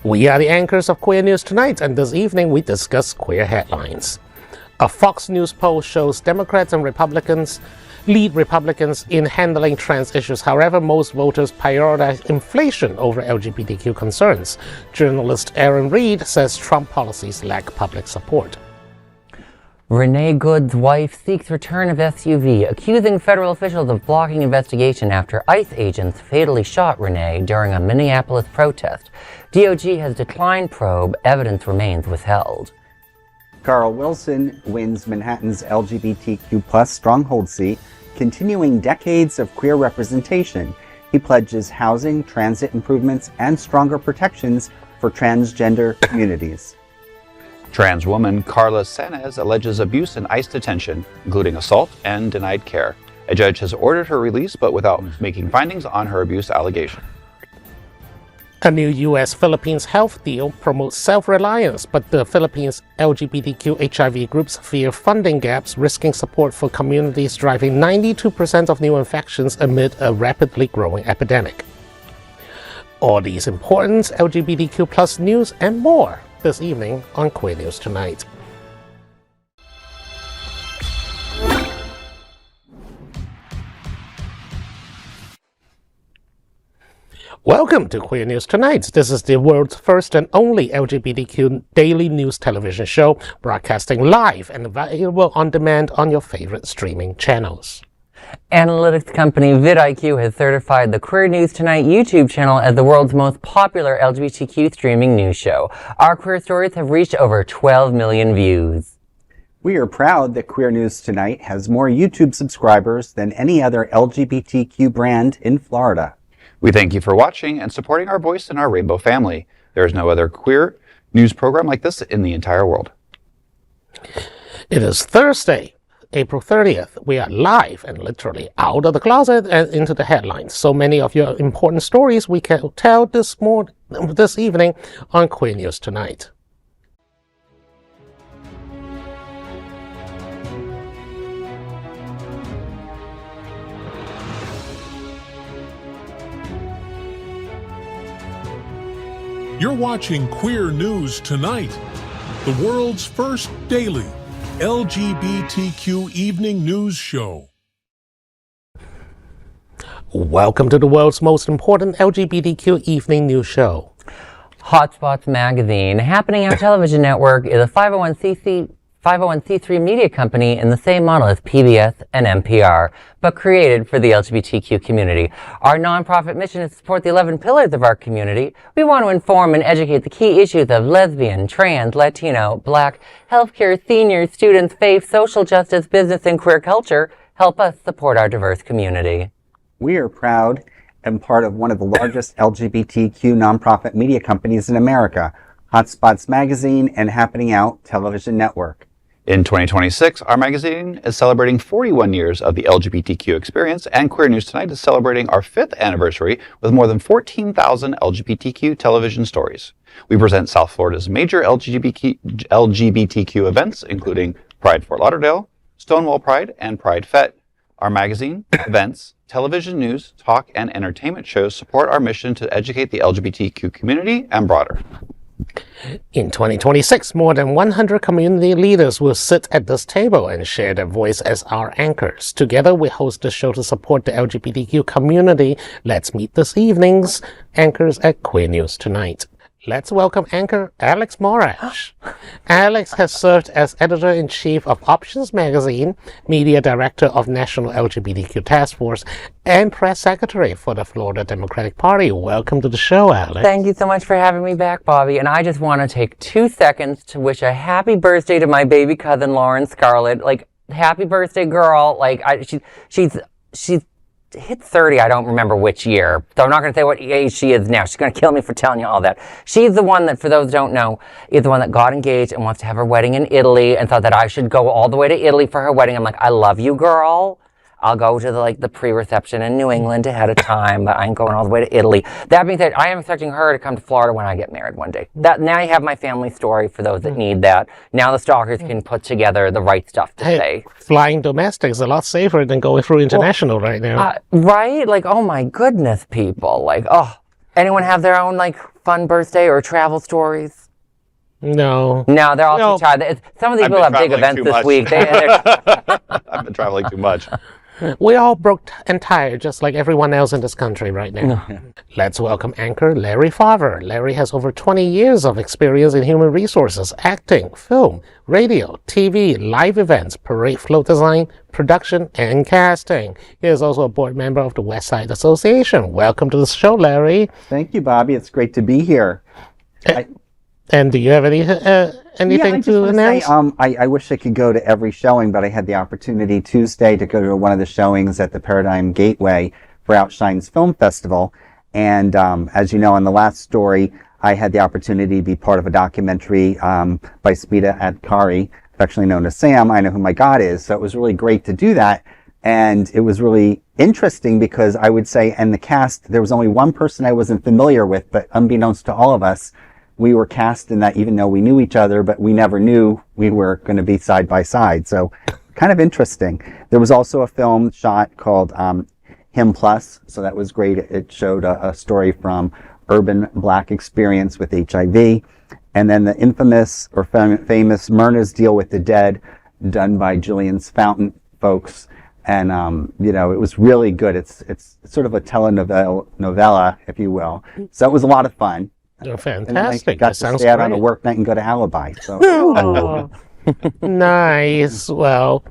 We are the anchors of Queer News Tonight, and this evening we discuss queer headlines. A Fox News poll shows Democrats and Republicans lead Republicans in handling trans issues. However, most voters prioritize inflation over LGBTQ concerns. Journalist Aaron Reed says Trump policies lack public support. Renée Good's wife seeks return of SUV, accusing federal officials of blocking investigation after ICE agents fatally shot Renée during a Minneapolis protest. DOJ has declined probe. Evidence remains withheld. Carl Wilson wins Manhattan's LGBTQ+ stronghold seat, continuing decades of queer representation. He pledges housing, transit improvements, and stronger protections for transgender communities. Trans woman Carla Sanez alleges abuse in ICE detention, including assault and denied care. A judge has ordered her release, but without making findings on her abuse allegation. A new U.S.-Philippines health deal promotes self-reliance, but the Philippines' LGBTQ HIV groups fear funding gaps, risking support for communities, driving 92% of new infections amid a rapidly growing epidemic. All these important LGBTQ+ news and more this evening on Queer News Tonight. Welcome to Queer News Tonight. This is the world's first and only LGBTQ daily news television show, broadcasting live and available on demand on your favorite streaming channels. Analytics company vidIQ has certified the Queer News Tonight YouTube channel as the world's most popular LGBTQ streaming news show. Our queer stories have reached over 12 million views. We are proud that Queer News Tonight has more YouTube subscribers than any other LGBTQ brand in Florida. We thank you for watching and supporting our voice and our rainbow family. There is no other queer news program like this in the entire world. It is Thursday, April 30th. We are live and literally out of the closet and into the headlines. So many of your important stories we can tell this evening on Queer News Tonight. You're watching Queer News Tonight, the world's first daily LGBTQ evening news show. Welcome to the world's most important LGBTQ evening news show. Hotspots Magazine, happening on television network, is a 501c3 media company in the same model as PBS and NPR, but created for the LGBTQ community. Our nonprofit mission is to support the 11 pillars of our community. We want to inform and educate the key issues of lesbian, trans, Latino, Black, healthcare, seniors, students, faith, social justice, business, and queer culture. Help us support our diverse community. We are proud and part of one of the largest LGBTQ nonprofit media companies in America, Hotspots Magazine and Happening Out Television Network. In 2026, our magazine is celebrating 41 years of the LGBTQ experience, and Queer News Tonight is celebrating our 5th anniversary with more than 14,000 LGBTQ television stories. We present South Florida's major LGBTQ events, including Pride Fort Lauderdale, Stonewall Pride, and Pride Fete. Our magazine, events, television news, talk, and entertainment shows support our mission to educate the LGBTQ community and broader. In 2026, more than 100 community leaders will sit at this table and share their voice as our anchors. Together, we host the show to support the LGBTQ community. Let's meet this evening's anchors at Queer News Tonight. Let's welcome anchor Alex Morash. Alex has served as editor-in-chief of Options Magazine, media director of National LGBTQ Task Force, and press secretary for the Florida Democratic Party. Welcome to the show, Alex. Thank you so much for having me back, Bobby. And I just want to take 2 seconds to wish a happy birthday to my baby cousin, Lauren Scarlett. Like, happy birthday, girl. Like, she's hit 30, I don't remember which year, so I'm not going to say what age she is now. She's going to kill me for telling you all that. She's the one that, for those who don't know, is the one that got engaged and wants to have her wedding in Italy and thought that I should go all the way to Italy for her wedding. I'm like, I love you, girl. I'll go to the pre-reception in New England ahead of time, but I'm going all the way to Italy. That being said, I am expecting her to come to Florida when I get married one day. Now you have my family story for those that need that. Now the stalkers can put together the right stuff to say. Flying domestic is a lot safer than going through international right now. Right? Like, oh my goodness, people. Like, oh, anyone have their own, fun birthday or travel stories? No. No, they're all too tired. Some of these people have big events this week. I've been traveling too much. We're all broke and tired, just like everyone else in this country right now. Let's welcome anchor Larry Farver. Larry has over 20 years of experience in human resources, acting, film, radio, TV, live events, parade float design, production, and casting. He is also a board member of the West Side Association. Welcome to the show, Larry. Thank you, Bobby. It's great to be here. And do you have anything to announce? I wish I could go to every showing, but I had the opportunity Tuesday to go to one of the showings at the Paradigm Gateway for Outshine's Film Festival. And as you know, in the last story, I had the opportunity to be part of a documentary by Smita Adkari, affectionately known as Sam, I Know Who My God Is. So it was really great to do that. And it was really interesting because I would say in the cast, there was only one person I wasn't familiar with, but unbeknownst to all of us, we were cast in that even though we knew each other, but we never knew we were going to be side by side. So kind of interesting. There was also a film shot called Him Plus. So that was great. It showed a story from urban Black experience with HIV. And then the infamous or famous Myrna's Deal with the Dead, done by Julian's Fountain folks. And, it was really good. It's sort of a telenovela, if you will. So it was a lot of fun. Oh, fantastic. And I got to stay out on a work night and go to Alibi. So. Oh, nice. Well,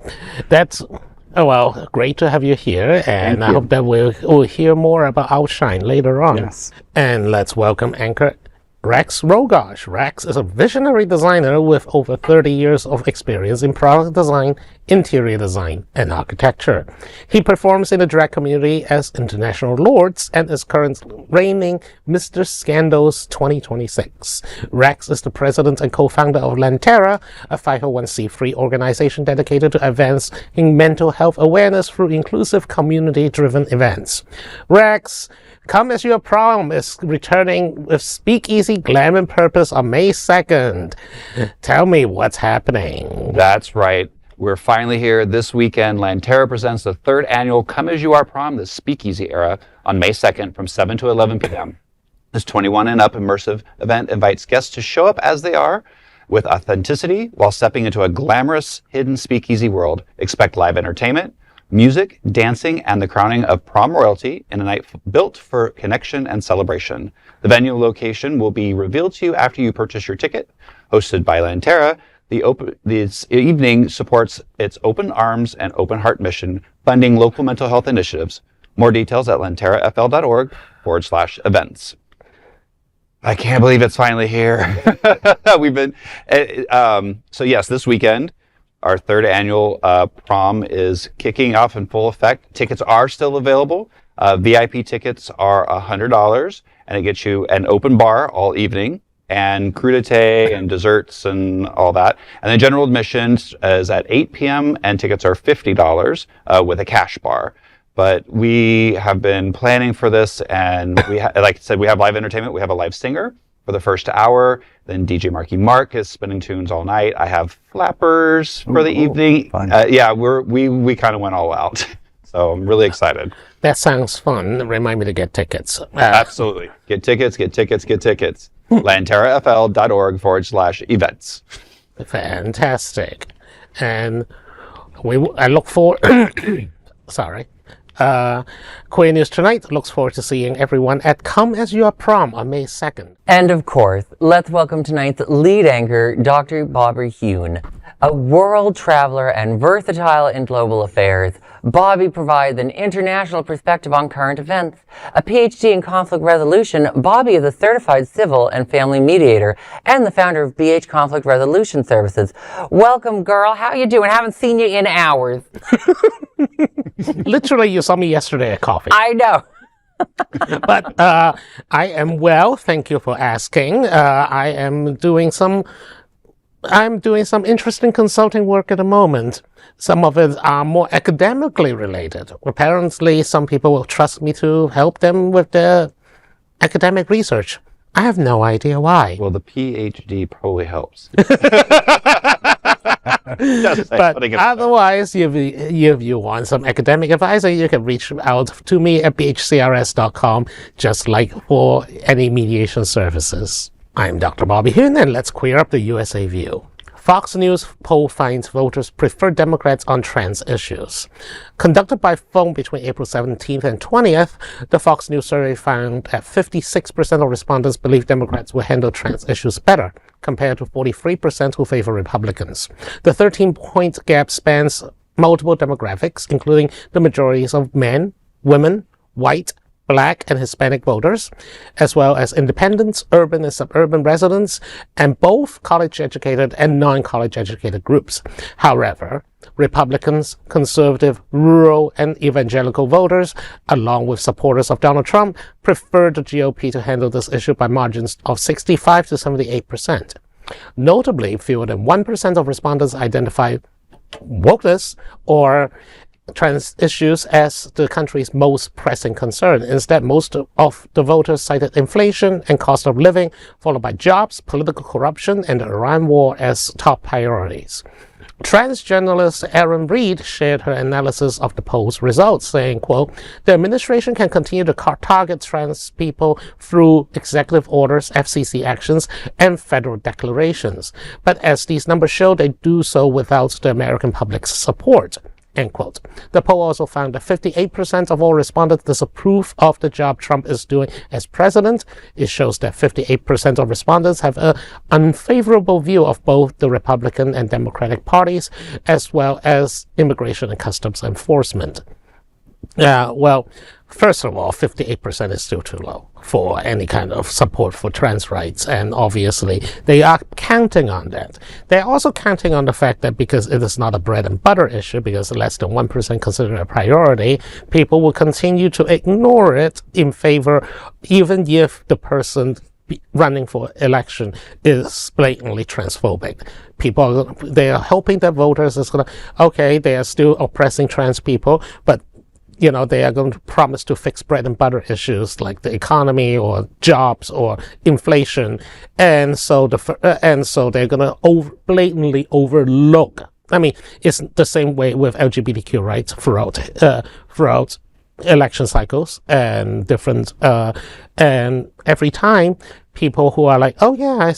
great to have you here. And I hope that we'll hear more about Outshine later on. Yes. And let's welcome anchor Rex Rogosch. Rex is a visionary designer with over 30 years of experience in product design, interior design, and architecture. He performs in the drag community as International Lords and is currently reigning Mr. Scandals 2026. Rex is the president and co-founder of Lantera, a 501c3 organization dedicated to advancing mental health awareness through inclusive community-driven events. Rex, Come As You Are Prom is returning with Speakeasy Glam and Purpose on May 2nd. Tell me what's happening. That's right. We're finally here this weekend. Lantera presents the third annual Come As You Are Prom, the Speakeasy era, on May 2nd from 7 to 11 p.m. This 21 and up immersive event invites guests to show up as they are with authenticity while stepping into a glamorous, hidden speakeasy world. Expect live entertainment, music, dancing, and the crowning of prom royalty in a night built for connection and celebration. The venue location will be revealed to you after you purchase your ticket. Hosted by Lantera, this evening supports its Open Arms and Open Heart mission, funding local mental health initiatives. More details at lanterafl.org/events. I can't believe it's finally here. So yes, this weekend, our third annual prom is kicking off in full effect. Tickets are still available. VIP tickets are $100, and it gets you an open bar all evening, and crudité and desserts and all that. And then general admission is at 8 p.m. and tickets are $50 with a cash bar. But we have been planning for this, and like I said, we have live entertainment. We have a live singer for the first hour. Then DJ Marky Mark is spinning tunes all night. I have flappers for the evening. We kind of went all out. So I'm really excited. That sounds fun. Remind me to get tickets. Absolutely. Get tickets. lanterafl.org/events. Fantastic. And I look forward... Sorry. Queer News Tonight looks forward to seeing everyone at Come As You Are Prom on May 2nd. And of course, let's welcome tonight's lead anchor, Dr. Bobby Huen. A world traveler and versatile in global affairs, Bobby provides an international perspective on current events. A PhD in conflict resolution, Bobby is a certified civil and family mediator and the founder of BH Conflict Resolution Services. Welcome, girl. How you doing? Haven't seen you in hours. Literally, you saw me yesterday at coffee. I know. But I am well. Thank you for asking. I'm doing some interesting consulting work at the moment. Some of it are more academically related. Apparently, some people will trust me to help them with their academic research. I have no idea why. Well, the PhD probably helps. But otherwise, if you want some academic advice, you can reach out to me at bhcrs.com, just like for any mediation services. I'm Dr. Bobby Huen, and let's queer up the USA view. Fox News poll finds voters prefer Democrats on trans issues. Conducted by phone between April 17th and 20th, the Fox News survey found that 56% of respondents believe Democrats will handle trans issues better, compared to 43% who favor Republicans. The 13-point gap spans multiple demographics, including the majorities of men, women, white, Black and Hispanic voters, as well as independents, urban and suburban residents, and both college-educated and non-college educated groups. However, Republicans, conservative, rural, and evangelical voters, along with supporters of Donald Trump, prefer the GOP to handle this issue by margins of 65 to 78%. Notably, fewer than 1% of respondents identify wokeness or trans issues as the country's most pressing concern. Instead, most of the voters cited inflation and cost of living, followed by jobs, political corruption, and the Iran war as top priorities. Trans journalist Erin Reed shared her analysis of the poll's results, saying, quote, "The administration can continue to target trans people through executive orders, FCC actions, and federal declarations. But as these numbers show, they do so without the American public's support." End quote. The poll also found that 58% of all respondents disapprove of the job Trump is doing as president. It shows that 58% of respondents have an unfavorable view of both the Republican and Democratic parties, as well as immigration and customs enforcement. Well, first of all, 58% is still too low for any kind of support for trans rights, and obviously they are counting on that. They're also counting on the fact that because it is not a bread and butter issue, because less than 1% consider it a priority, people will continue to ignore it in favor, even if the person running for election is blatantly transphobic. They are hoping that voters is going to, okay, they are still oppressing trans people, but they are going to promise to fix bread and butter issues like the economy or jobs or inflation, and so they're going to blatantly overlook. I mean, it's the same way with LGBTQ rights throughout election cycles and different, and every time people who are like, oh yeah,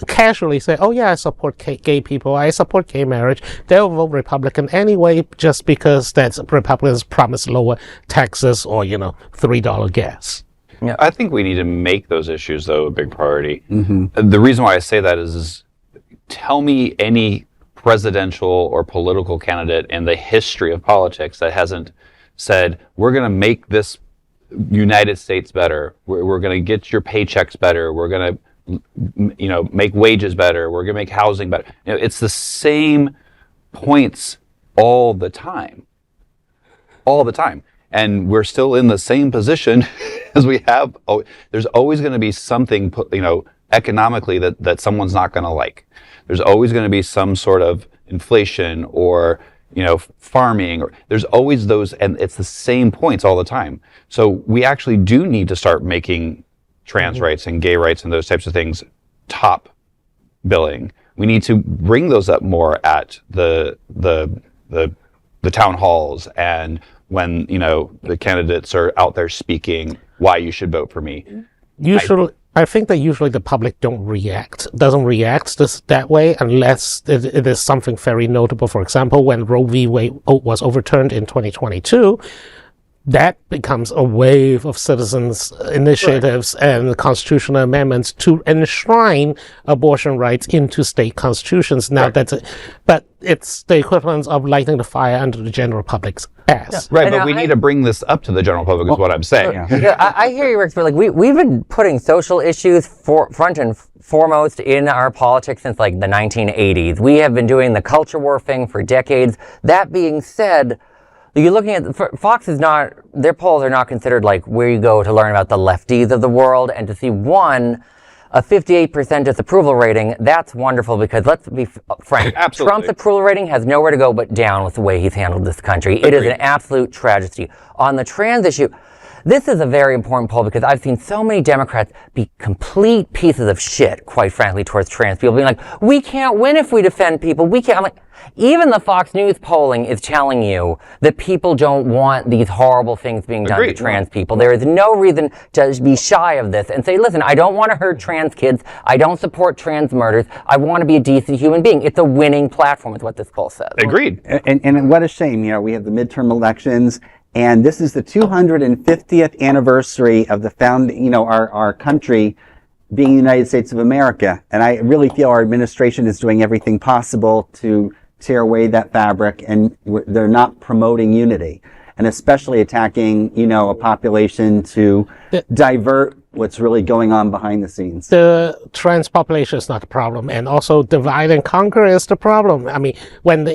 casually say, oh yeah, I support gay people, I support gay marriage, they'll vote Republican anyway, just because that's Republicans promise lower taxes or, $3 gas. Yeah, I think we need to make those issues, though, a big priority. Mm-hmm. The reason why I say that is tell me any presidential or political candidate in the history of politics that hasn't said, we're going to make this United States better. We're going to get your paychecks better. We're going to, make wages better. We're going to make housing better. It's the same points all the time. And we're still in the same position as we have. There's always going to be something, economically that someone's not going to like. There's always going to be some sort of inflation or farming, or there's always those, and it's the same points all the time. So we actually do need to start making trans rights and gay rights and those types of things top billing. We need to bring those up more at the town halls and when the candidates are out there speaking why you should vote for me. I think that usually the public doesn't react that way unless it is something very notable. For example, when Roe v. Wade was overturned in 2022, that becomes a wave of citizens' initiatives and constitutional amendments to enshrine abortion rights into state constitutions. Now but it's the equivalent of lighting the fire under the general public's ass. Yeah. Right, but we need to bring this up to the general public is what I'm saying. I hear you, Rex, but we've been putting social issues front and foremost in our politics since the 1980s. We have been doing the culture war thing for decades. That being said, you're looking at Fox their polls are not considered where you go to learn about the lefties of the world, and to see a 58% disapproval rating, that's wonderful because let's be frank, Absolutely. Trump's approval rating has nowhere to go but down with the way he's handled this country. Agreed. It is an absolute tragedy. On the trans issue, This is a very important poll because I've seen so many Democrats be complete pieces of shit, quite frankly, towards trans people, being like, we can't win if we defend people. We can't. I'm like, even the Fox News polling is telling you that people don't want these horrible things being done to trans people. There is no reason to be shy of this and say, listen, I don't want to hurt trans kids. I don't support trans murders. I want to be a decent human being. It's a winning platform is what this poll says. Agreed. And what a shame, we have the midterm elections, and this is the 250th anniversary of the our country being the United States of America. And I really feel our administration is doing everything possible to tear away that fabric, and they're not promoting unity, and especially attacking, a population to divert what's really going on behind the scenes. The trans population is not the problem, and also divide and conquer is the problem. I mean, when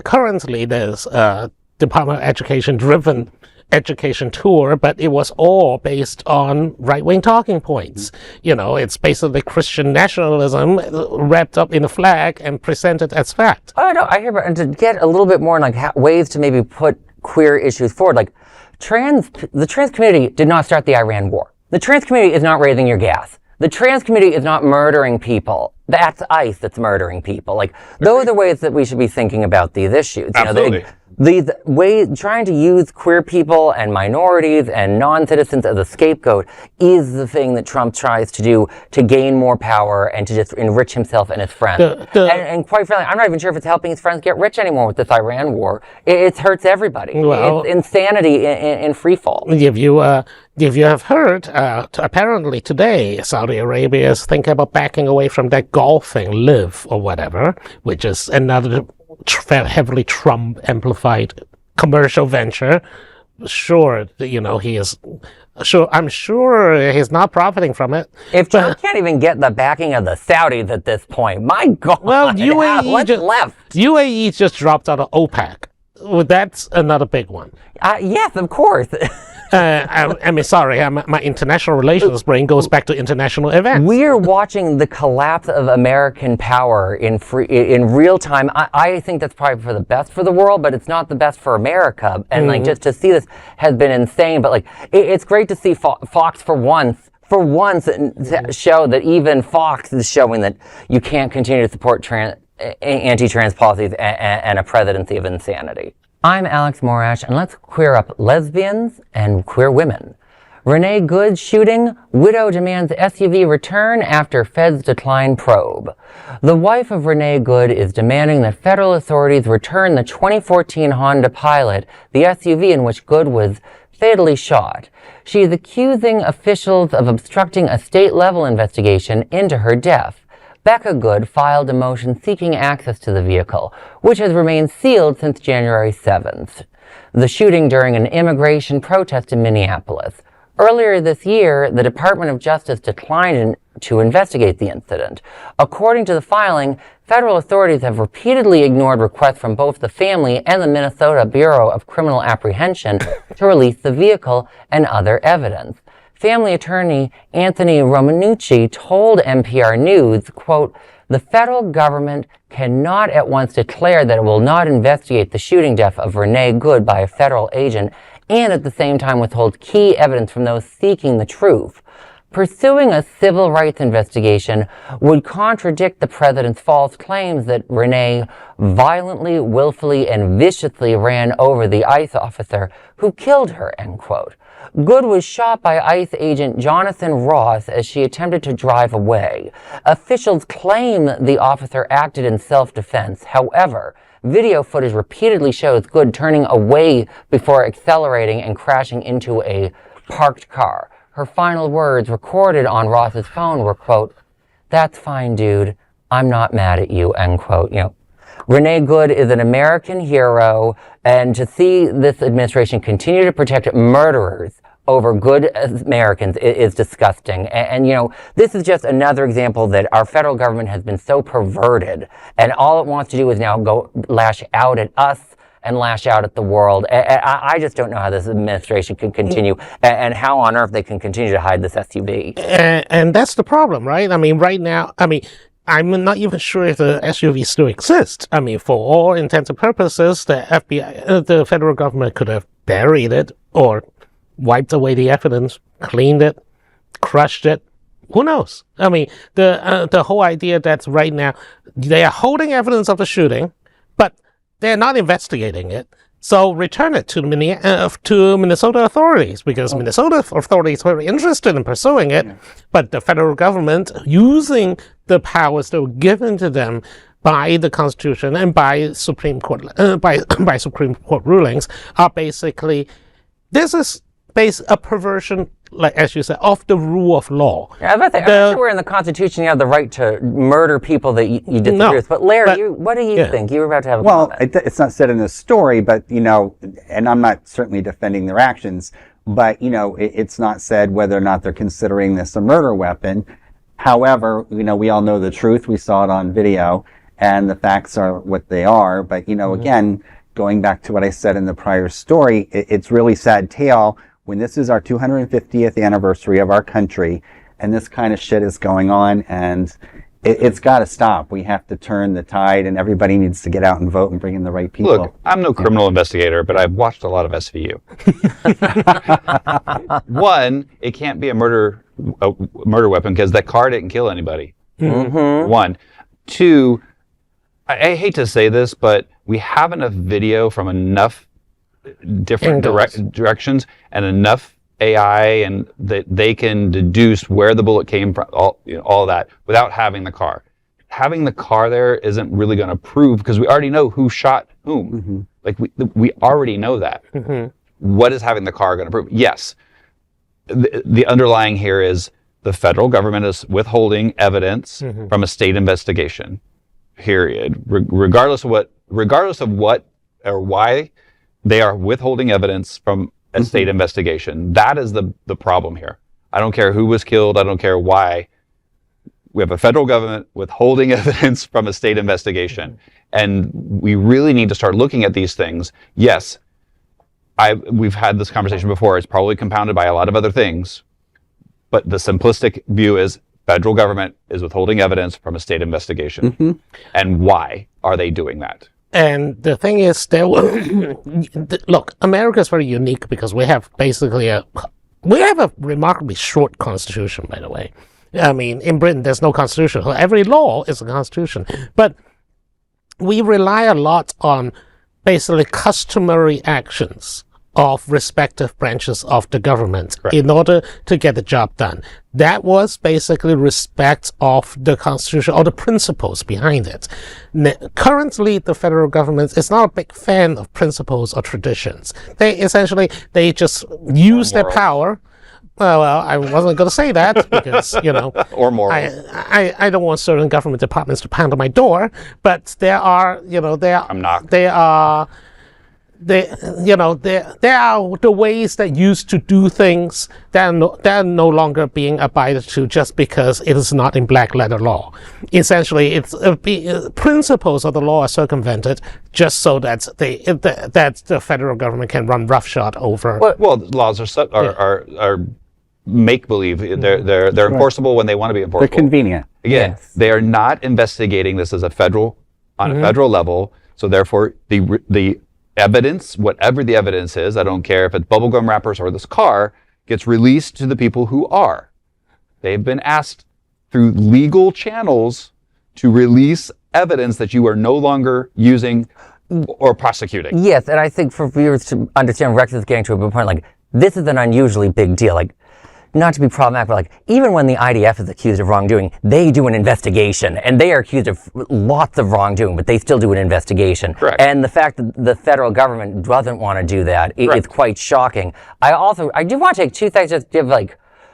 currently there's a Department of Education driven education tour, but it was all based on right-wing talking points. It's basically Christian nationalism wrapped up in a flag and presented as fact. Oh, no, I hear about, and to get a little bit more like ways to maybe put queer issues forward, like the trans community did not start the Iran war. The trans community is not raising your gas. The trans community is not murdering people. That's ICE that's murdering people. Like, those are ways that we should be thinking about these issues. Absolutely. These ways, trying to use queer people and minorities and non-citizens as a scapegoat is the thing that Trump tries to do to gain more power and to just enrich himself and his friends. And quite frankly, I'm not even sure if it's helping his friends get rich anymore with this Iran war. It hurts everybody. Well, it's insanity in free fall. If you have heard, apparently today, Saudi Arabia is thinking about backing away from that golfing, Live or whatever, which is another heavily Trump amplified commercial venture. Sure, he is. Sure, I'm sure he's not profiting from it. If Trump can't even get the backing of the Saudis at this point, my God, well, what's left? UAE just dropped out of OPEC. Well, that's another big one. Yes, of course. I mean, sorry, my international relations brain goes back to international events. We're watching the collapse of American power in real time. I think that's probably for the best for the world, but it's not the best for America. And just to see this has been insane. But it's great to see Fox for once show that even Fox is showing that you can't continue to support anti-trans policies and a presidency of insanity. I'm Alex Morash, and let's queer up lesbians and queer women. Renée Good's shooting, widow demands SUV return after feds decline probe. The wife of Renée Good is demanding that federal authorities return the 2014 Honda Pilot, the SUV in which Good was fatally shot. She is accusing officials of obstructing a state-level investigation into her death. Becca Good filed a motion seeking access to the vehicle, which has remained sealed since January 7th. The shooting during an immigration protest in Minneapolis. Earlier this year, the Department of Justice declined to investigate the incident. According to the filing, federal authorities have repeatedly ignored requests from both the family and the Minnesota Bureau of Criminal Apprehension to release the vehicle and other evidence. Family attorney Anthony Romanucci told NPR News, quote, "The federal government cannot at once declare that it will not investigate the shooting death of Renée Good by a federal agent and at the same time withhold key evidence from those seeking the truth. Pursuing a civil rights investigation would contradict the president's false claims that Renée violently, willfully, and viciously ran over the ICE officer who killed her," end quote. Good was shot by ICE agent Jonathan Ross as she attempted to drive away. Officials claim the officer acted in self-defense. However, video footage repeatedly shows Good turning away before accelerating and crashing into a parked car. Her final words recorded on Ross's phone were, quote, "That's fine, dude. I'm not mad at you," end quote. Renée Good is an American hero, and to see this administration continue to protect murderers over good Americans is disgusting. And this is just another example that our federal government has been so perverted, and all it wants to do is now go lash out at us and lash out at the world. I just don't know how this administration can continue and how on earth they can continue to hide this SUV. And that's the problem, right? I mean, right now, I'm not even sure if the SUV still exists. I mean, for all intents and purposes, the FBI, the federal government could have buried it or wiped away the evidence, cleaned it, crushed it. Who knows? I mean, the whole idea that right now they are holding evidence of the shooting, but they're not investigating it. So return it to Minnesota authorities, because Minnesota authorities were interested in pursuing it, but the federal government, using the powers that were given to them by the Constitution and by Supreme Court by Supreme Court rulings, are basically, this is a perversion, like as you said, of the rule of law. Yeah, I'm not sure in the Constitution you have the right to murder people that you disagree with. But Larry, what do you think? You were about to have a comment. It's not said in the story, but, and I'm not certainly defending their actions, but, it's not said whether or not they're considering this a murder weapon. However, we all know the truth. We saw it on video, and the facts are what they are. But, again, going back to what I said in the prior story, it's really sad tale when this is our 250th anniversary of our country and this kind of shit is going on, and it's got to stop. We have to turn the tide, and everybody needs to get out and vote and bring in the right people. Look, I'm no criminal investigator, but I've watched a lot of SVU. One, it can't be a murder weapon because that car didn't kill anybody. Mm-hmm. One. Two, I hate to say this, but we have enough video from enough different directions and enough AI, and that they can deduce where the bullet came from, all that, without having the car. Having the car there isn't really going to prove, because we already know who shot whom. Mm-hmm. Like we already know that. Mm-hmm. What is having the car going to prove? Yes, the underlying here is the federal government is withholding evidence from a state investigation. Period. Regardless of what or why they are withholding evidence from a state investigation. That is the problem here. I don't care who was killed. I don't care why. We have a federal government withholding evidence from a state investigation. And we really need to start looking at these things. Yes, we've had this conversation before. It's probably compounded by a lot of other things. But the simplistic view is federal government is withholding evidence from a state investigation. And why are they doing that? And the thing is, look, America is very unique because we have basically a remarkably short constitution, by the way. I mean, in Britain, there's no constitution. Every law is a constitution. But we rely a lot on basically customary actions of respective branches of the government in order to get the job done. That was basically respect of the Constitution or the principles behind it. Currently, the federal government is not a big fan of principles or traditions. They just use their power. Well, I wasn't going to say that because, or moral. I don't want certain government departments to pound on my door, but there are the ways that used to do things that are no longer being abided to just because it is not in black letter law. Essentially, it's principles of the law are circumvented just so that the federal government can run roughshod over. Well, laws are make believe. They're enforceable when they want to be enforceable. They're convenient. Again, they are not investigating this as a federal level. So therefore, the evidence, whatever the evidence is, I don't care if it's bubblegum wrappers or this car, gets released to the people who are. They've been asked through legal channels to release evidence that you are no longer using or prosecuting. Yes, and I think for viewers to understand, Rex is getting to a point, like, this is an unusually big deal. Like, not to be problematic, but even when the IDF is accused of wrongdoing, they do an investigation, and they are accused of lots of wrongdoing, but they still do an investigation. Correct. And the fact that the federal government doesn't want to do that is quite shocking. I do want to take 2 seconds to give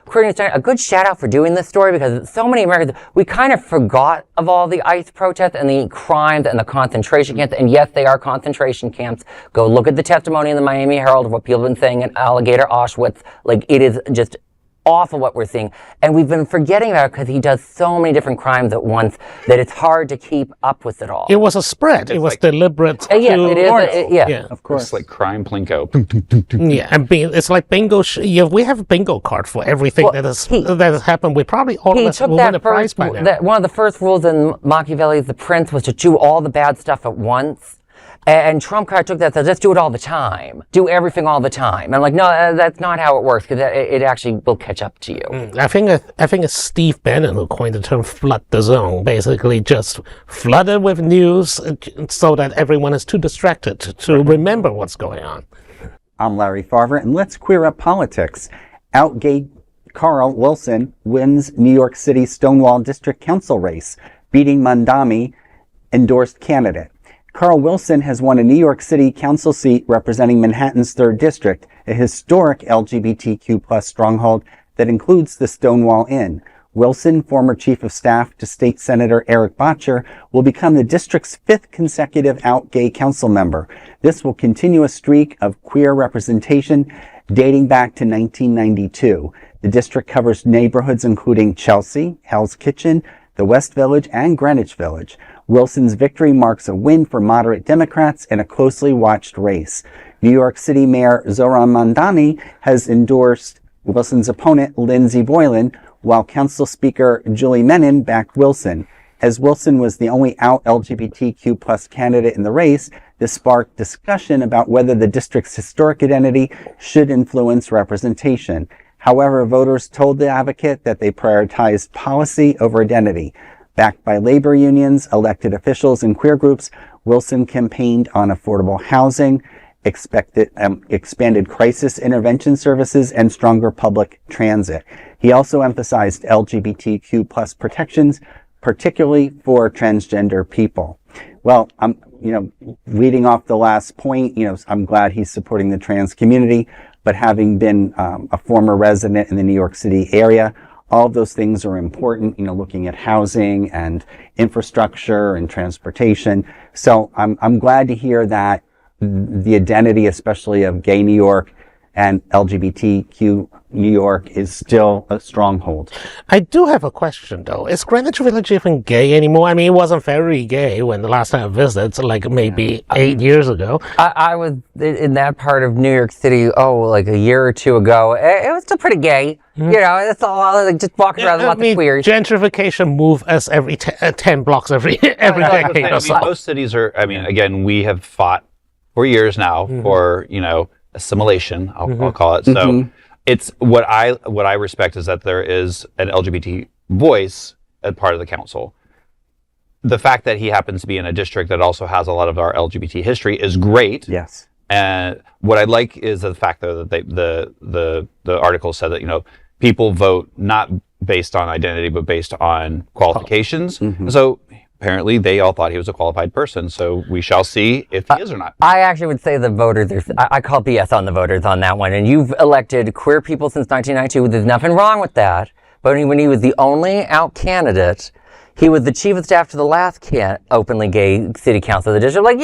Queer News Tonight a good shout out for doing this story, because so many Americans, we kind of forgot of all the ICE protests and the crimes and the concentration camps. And yes, they are concentration camps. Go look at the testimony in the Miami Herald of what people have been saying in Alligator, Auschwitz. It is just awful what we're seeing, and we've been forgetting about it because he does so many different crimes at once that it's hard to keep up with it all. It was a spread. It was deliberate. Yeah, it is. Of course. It's like crime plinko. Yeah, and it's like bingo. We have a bingo card for everything that has happened. We probably all of us will win a prize by now. One of the first rules in Machiavelli's The Prince was to do all the bad stuff at once. And Trump kind of took that, said, let's do it all the time. Do everything all the time. And I'm like, no, that's not how it works, because it actually will catch up to you. I think it's Steve Bannon who coined the term flood the zone, basically just flooded with news so that everyone is too distracted to remember what's going on. I'm Larry Farver, and let's queer up politics. Out gay Carl Wilson wins New York City Stonewall District Council race, beating Mamdani-Endorsed candidate. Carl Wilson has won a New York City council seat representing Manhattan's 3rd District, a historic LGBTQ+ stronghold that includes the Stonewall Inn. Wilson, former chief of staff to State Senator Eric Bottcher, will become the district's 5th consecutive out gay council member. This will continue a streak of queer representation dating back to 1992. The district covers neighborhoods including Chelsea, Hell's Kitchen, the West Village, and Greenwich Village. Wilson's victory marks a win for moderate Democrats in a closely watched race. New York City Mayor Zohran Mamdani has endorsed Wilson's opponent, Lindsey Boylan, while Council Speaker Julie Menin backed Wilson. As Wilson was the only out LGBTQ+ candidate in the race, this sparked discussion about whether the district's historic identity should influence representation. However, voters told the advocate that they prioritized policy over identity. Backed by labor unions, elected officials, and queer groups, Wilson campaigned on affordable housing, expanded crisis intervention services, and stronger public transit. He also emphasized LGBTQ+ protections, particularly for transgender people. Well, leading off the last point, I'm glad he's supporting the trans community, but having been a former resident in the New York City area, all of those things are important, looking at housing and infrastructure and transportation. So I'm glad to hear that the identity, especially of gay New York and LGBTQ New York, is still a stronghold. I do have a question, though. Is Greenwich Village even gay anymore? I mean, it wasn't very gay when the last time I visited, like maybe 8 years ago. I was in that part of New York City, like a year or two ago. It was still pretty gay. It's all like just walking around with lots of queers. Gentrification moves us every 10 blocks every decade or so. Most cities are, again, we have fought for years now for, assimilation, I'll call it. So it's what I respect is that there is an LGBT voice as part of the council. The fact that he happens to be in a district that also has a lot of our LGBT history is great. Yes. And what I like is the fact though that the article said that, people vote not based on identity, but based on qualifications. So apparently they all thought he was a qualified person, so we shall see if he is or not. I actually would say the voters, I call BS on the voters on that one. And you've elected queer people since 1992. There's nothing wrong with that. But when he was the only out candidate, he was the chief of staff to the last openly gay city council of the district.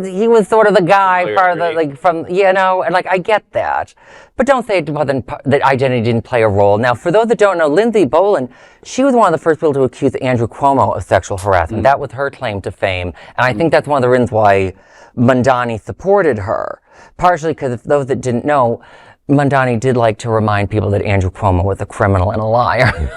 He was sort of the guy, and I get that. But don't say that identity didn't play a role. Now, for those that don't know, Lindsey Boylan, she was one of the first people to accuse Andrew Cuomo of sexual harassment. That was her claim to fame. And I think that's one of the reasons why Mamdani supported her. Partially because those that didn't know, Mamdani did like to remind people that Andrew Cuomo was a criminal and a liar.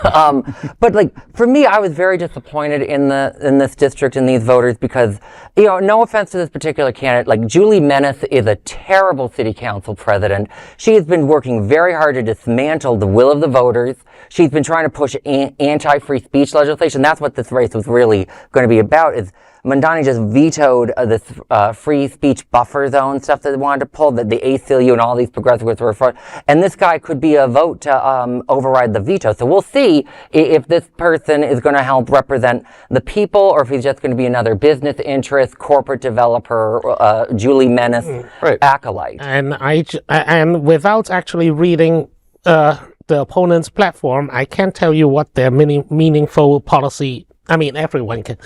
But for me, I was very disappointed in this district and these voters because, no offense to this particular candidate, Julie Menace is a terrible city council president. She has been working very hard to dismantle the will of the voters. She's been trying to push anti-free speech legislation. That's what this race was really going to be about, is Mamdani just vetoed this free speech buffer zone stuff that they wanted to pull, that the ACLU and all these progressives were for. And this guy could be a vote to override the veto. So we'll see if this person is going to help represent the people or if he's just going to be another business interest, corporate developer, Julie Menace acolyte. And without actually reading the opponent's platform, I can't tell you what their meaningful policy. Everyone can.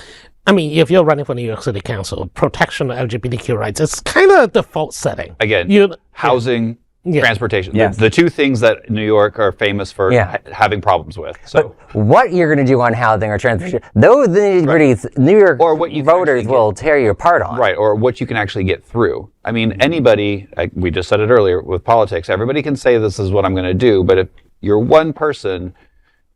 If you're running for New York City Council, protection of LGBTQ rights, it's kind of a default setting. Again, housing, transportation. Yes. The two things that New York are famous for having problems with. So, but what you're going to do on housing or transportation, those nitty-gritties, New York voters will tear you apart on. Right, or what you can actually get through. Anybody, we just said it earlier with politics, everybody can say this is what I'm going to do, but if you're one person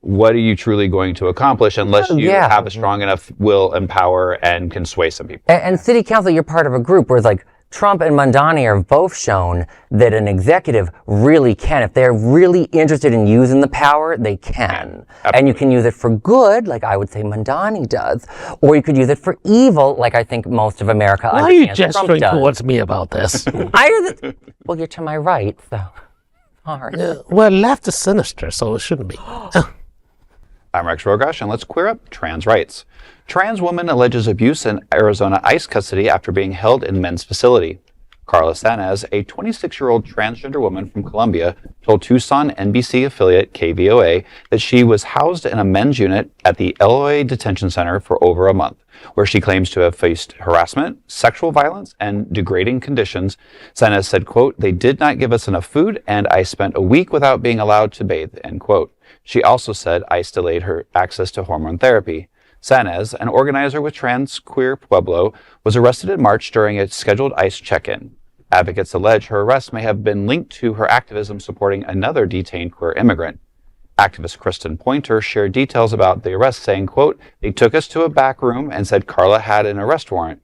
what are you truly going to accomplish unless you have a strong enough will and power and can sway some people? And city council, you're part of a group where it's like Trump and Mamdani are both shown that an executive really can. If they're really interested in using the power, they can. Absolutely. And you can use it for good, like I would say Mamdani does, or you could use it for evil, like I think most of America Why are you understands Trump gesturing does. towards me about this? Well, you're to my right, so. All right. Well, left is sinister, so it shouldn't be. I'm Rex Rogosch, and let's queer up trans rights. Trans woman alleges abuse in Arizona ICE custody after being held in men's facility. Carla Sanez, a 26-year-old transgender woman from Colombia, told Tucson NBC affiliate KVOA that she was housed in a men's unit at the LA Detention Center for over a month, where she claims to have faced harassment, sexual violence, and degrading conditions. Sanez said, quote, "They did not give us enough food, and I spent a week without being allowed to bathe," end quote. She also said ICE delayed her access to hormone therapy. Sanez, an organizer with Trans Queer Pueblo, was arrested in March during a scheduled ICE check-in. Advocates allege her arrest may have been linked to her activism supporting another detained queer immigrant. Activist Kristen Pointer shared details about the arrest, saying, quote, "They took us to a back room and said Carla had an arrest warrant,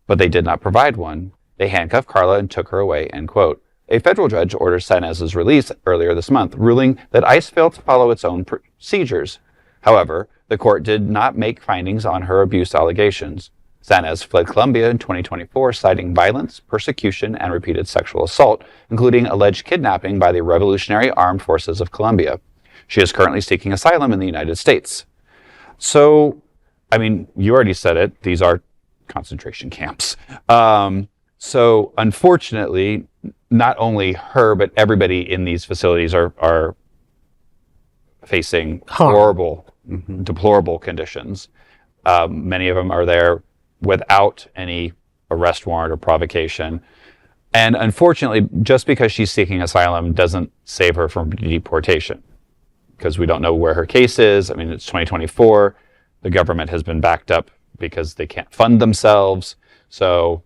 but they did not provide one. They handcuffed Carla and took her away," end quote. A federal judge ordered Sanez's release earlier this month, ruling that ICE failed to follow its own procedures. However, the court did not make findings on her abuse allegations. Sanez fled Colombia in 2024, citing violence, persecution, and repeated sexual assault, including alleged kidnapping by the Revolutionary Armed Forces of Colombia. She is currently seeking asylum in the United States. So, I mean, you already said it. These are concentration camps. So, unfortunately, not only her, but everybody in these facilities are facing horrible, deplorable conditions. Many of them are there without any arrest warrant or provocation. And unfortunately, just because she's seeking asylum doesn't save her from deportation, because we don't know where her case is. I mean, it's 2024. The government has been backed up because they can't fund themselves. So,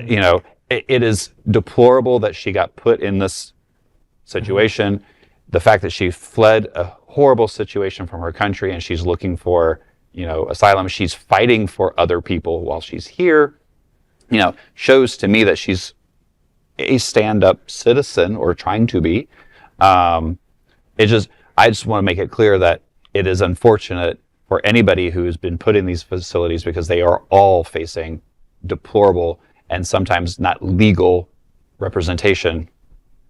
you know, it is deplorable that she got put in this situation. The fact that she fled a horrible situation from her country and she's looking for, you know, asylum. She's fighting for other people while she's here, you know, shows to me that she's a stand-up citizen, or trying to be. I just want to make it clear that it is unfortunate for anybody who's been put in these facilities, because they are all facing deplorable and sometimes not legal representation.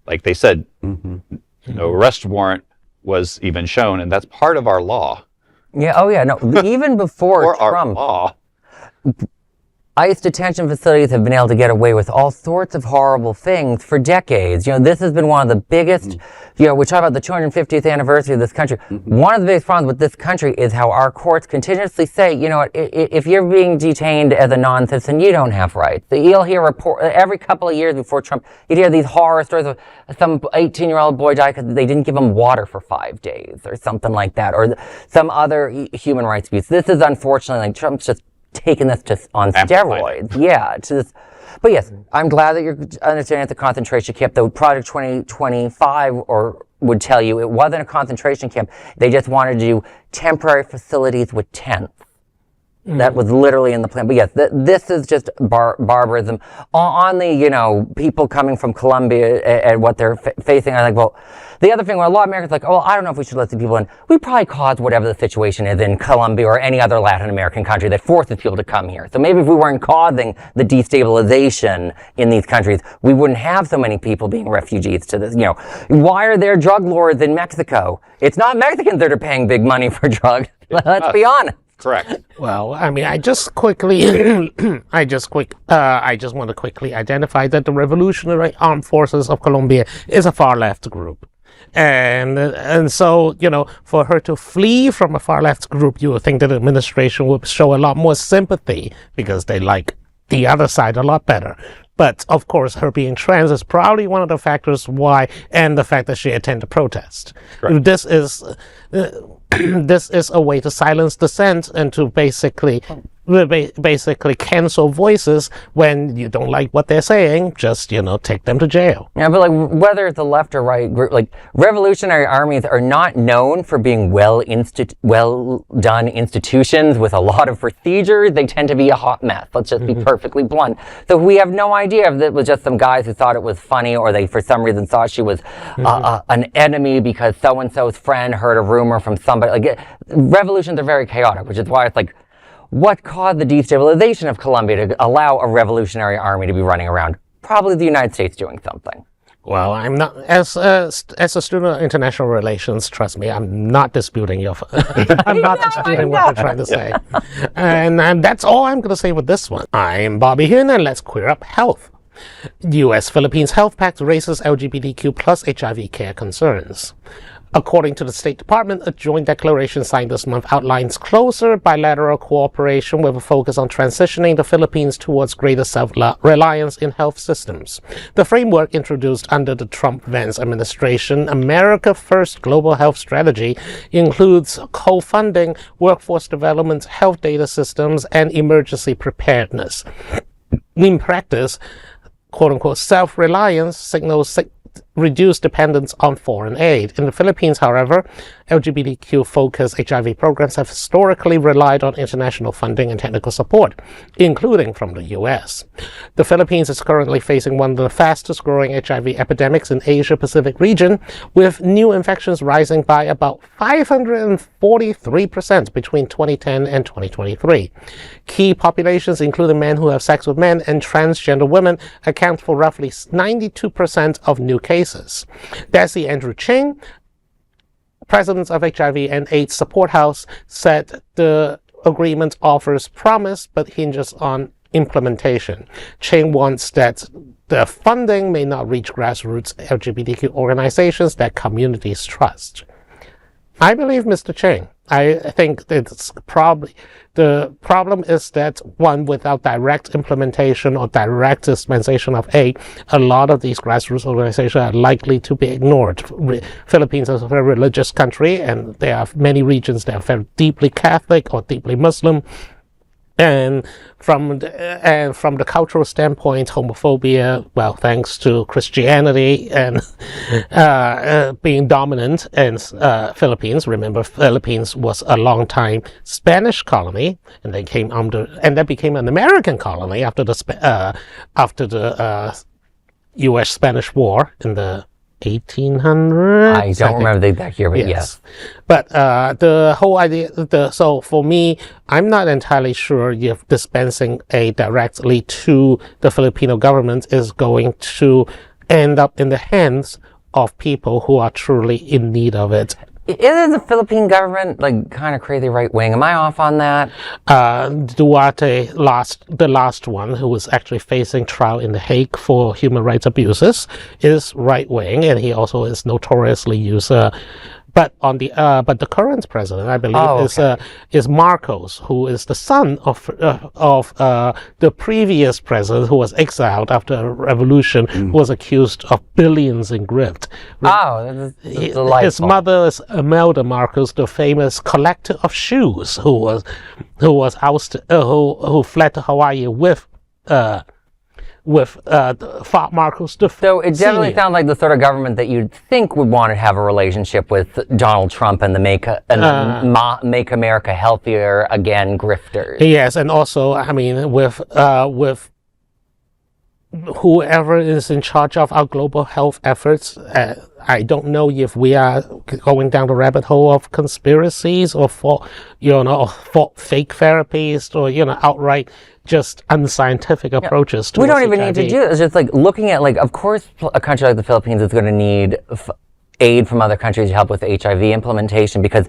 Like they said, no arrest warrant was even shown, and that's part of our law. Yeah, oh yeah, no, even before Trump, our law. ICE detention facilities have been able to get away with all sorts of horrible things for decades. You know, this has been one of the biggest, you know, we talk about the 250th anniversary of this country. One of the biggest problems with this country is how our courts continuously say, you know what, if you're being detained as a non-citizen, you don't have rights. You'll hear every couple of years before Trump, you'd hear these horror stories of some 18-year-old boy died because they didn't give him water for 5 days or something like that, or some other human rights abuse. This is unfortunately, like, Trump's just taking this on steroids. Yeah. But yes, I'm glad that you're understanding the concentration camp. The Project 2025 would tell you it wasn't a concentration camp. They just wanted to do temporary facilities with tents. That was literally in the plan. But yes, this is just barbarism. On the, you know, people coming from Colombia and what they're facing, I'm like, well, the other thing, where a lot of Americans are like, oh, I don't know if we should let the people in. We probably caused whatever the situation is in Colombia or any other Latin American country that forces people to come here. So maybe if we weren't causing the destabilization in these countries, we wouldn't have so many people being refugees to this. You know, why are there drug lords in Mexico? It's not Mexicans that are paying big money for drugs. Let's be honest. Correct. Well, I mean, I just want to quickly identify that the Revolutionary Armed Forces of Colombia is a far left group. And so, you know, for her to flee from a far left group, you would think that the administration would show a lot more sympathy, because they like the other side a lot better. But of course, her being trans is probably one of the factors why, and the fact that she attended protest. Right. This is a way to silence dissent and to basically basically cancel voices when you don't like what they're saying. Just take them to jail. Yeah, but like whether it's a left or right group, like revolutionary armies are not known for being well done institutions with a lot of procedures. They tend to be a hot mess. Let's just be perfectly blunt. So we have no idea if it was just some guys who thought it was funny, or they for some reason thought she was an enemy because so and so's friend heard a rumor from somebody. Like revolutions are very chaotic, which is why it's like, what caused the destabilization of Colombia to allow a revolutionary army to be running around? Probably the United States doing something. Well, I'm not, as a student of international relations, trust me, I'm not disputing I'm not disputing what you're trying to say. And that's all I'm going to say with this one. I'm Bobby Huen, and let's queer up health. U.S.-Philippines Health Pact raises LGBTQ plus HIV care concerns. According to the State Department, a joint declaration signed this month outlines closer bilateral cooperation with a focus on transitioning the Philippines towards greater self-reliance in health systems. The framework, introduced under the Trump-Vance administration America First Global Health Strategy, includes co-funding, workforce development, health data systems, and emergency preparedness. In practice, quote-unquote, self-reliance signals reduced dependence on foreign aid. In the Philippines, however, LGBTQ-focused HIV programs have historically relied on international funding and technical support, including from the U.S. The Philippines is currently facing one of the fastest-growing HIV epidemics in Asia-Pacific region, with new infections rising by about 543% between 2010 and 2023. Key populations, including men who have sex with men and transgender women, account for roughly 92% of new cases. Desi Andrew Ching, president of HIV and AIDS Support House, said the agreement offers promise but hinges on implementation. Ching wants that the funding may not reach grassroots LGBTQ organizations that communities trust. I believe Mr. Ching. I think it's probably the problem is that one, without direct implementation or direct dispensation of aid, a lot of these grassroots organizations are likely to be ignored. Philippines is a very religious country, and there are many regions that are very deeply Catholic or deeply Muslim. And from the cultural standpoint, homophobia, well, thanks to Christianity and being dominant in Philippines. Remember, Philippines was a long time Spanish colony, and then became an American colony after the U.S.-Spanish War in the 1800s. I don't remember the exact year, but yes. But the whole idea, so for me, I'm not entirely sure if dispensing aid directly to the Filipino government is going to end up in the hands of people who are truly in need of it. Isn't the Philippine government like kind of crazy right wing? Am I off on that? Duarte, the last one, who was actually facing trial in The Hague for human rights abuses, is right wing, and he also is notoriously used. But the current president, I believe, is Marcos, who is the son of the previous president, who was exiled after a revolution, who was accused of billions in grift. That's delightful. His mother is Imelda Marcos, the famous collector of shoes, who ousted, who fled to Hawaii with Marcos the So it definitely sounds like the sort of government that you'd think would want to have a relationship with Donald Trump and the Make America Healthier Again grifters. Yes, and also, I mean, with whoever is in charge of our global health efforts, I don't know if we are going down the rabbit hole of conspiracies or for fake therapies or outright just unscientific approaches to we don't even need to do it. It's just like looking at, like, of course a country like the Philippines is going to need aid from other countries to help with HIV implementation, because